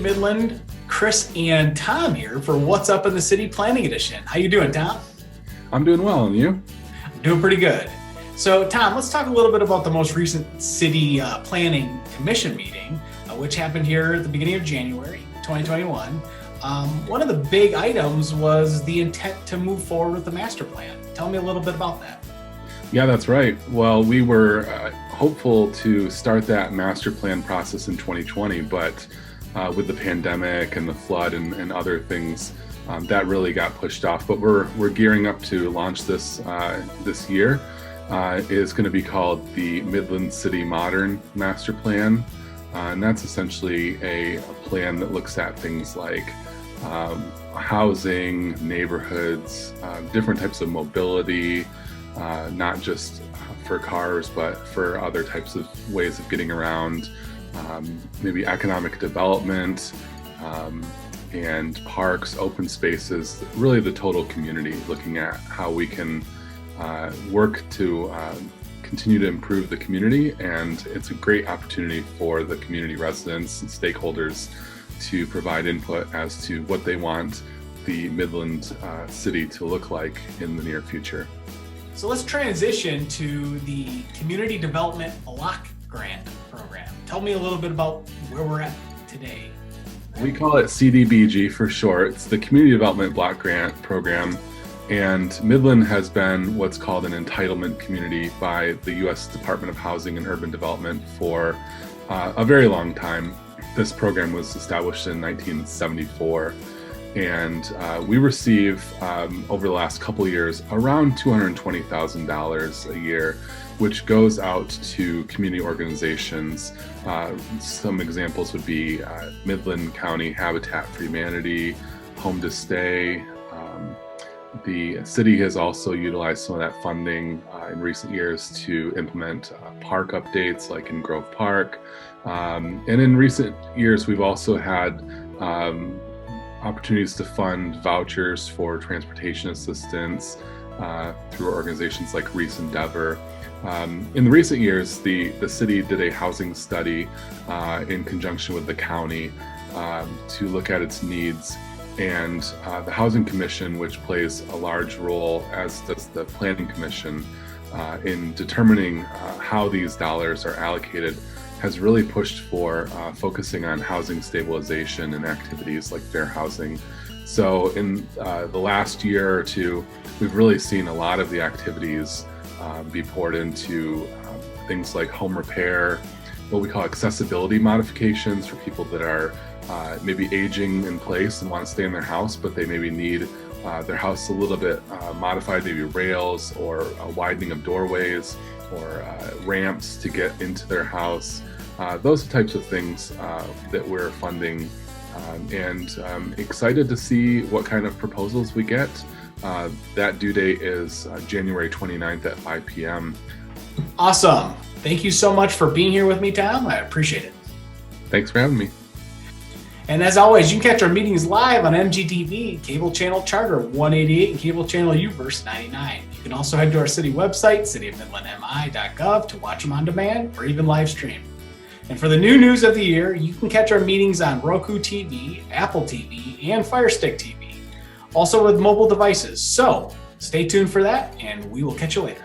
Midland, Chris and Tom here for What's Up in the City Planning Edition. How you doing, Tom? I'm doing well, and you? I'm doing pretty good. So, Tom, let's talk a little bit about the most recent City Planning Commission meeting, which happened here at the beginning of January 2021. One of the big items was the intent to move forward with the master plan. Tell me a little bit about that. Yeah, that's right. Well, we were hopeful to start that master plan process in 2020, but with the pandemic and the flood and other things, that really got pushed off. But we're gearing up to launch this this year. It is going to be called the Midland City Modern Master Plan, and that's essentially a plan that looks at things like housing, neighborhoods, different types of mobility, not just for cars, but for other types of ways of getting around, maybe economic development, and parks, open spaces, really the total community, looking at how we can work to continue to improve the community. And it's a great opportunity for the community residents and stakeholders to provide input as to what they want the Midland city to look like in the near future. So let's transition to the Community Development Block Grant Program. Tell me a little bit about where we're at today. We call it CDBG for short. It's the Community Development Block Grant Program. And Midland has been what's called an entitlement community by the U.S. Department of Housing and Urban Development for a very long time. This program was established in 1974. And we receive, over the last couple of years, around $220,000 a year, which goes out to community organizations. Some examples would be Midland County Habitat for Humanity, Home to Stay. The city has also utilized some of that funding in recent years to implement park updates, like in Grove Park. And in recent years, we've also had opportunities to fund vouchers for transportation assistance through organizations like Reese Endeavor. In the recent years, the city did a housing study in conjunction with the county to look at its needs. And the Housing Commission, which plays a large role, as does the Planning Commission, in determining how these dollars are allocated, has really pushed for focusing on housing stabilization and activities like fair housing. So in the last year or two, we've really seen a lot of the activities be poured into things like home repair, what we call accessibility modifications for people that are maybe aging in place and want to stay in their house, but they maybe need their house a little bit modified, maybe rails or a widening of doorways or ramps to get into their house. Those are types of things that we're funding, and excited to see what kind of proposals we get. That due date is January 29th at 5 p.m. Awesome. Thank you so much for being here with me, Tom. I appreciate it. Thanks for having me. And as always, you can catch our meetings live on MGTV, Cable Channel Charter 188, and Cable Channel UVerse 99. You can also head to our city website, cityofmidlandmi.gov, to watch them on demand or even live stream. And for the new news of the year, you can catch our meetings on Roku TV, Apple TV, and Fire Stick TV, also with mobile devices. So stay tuned for that, and we will catch you later.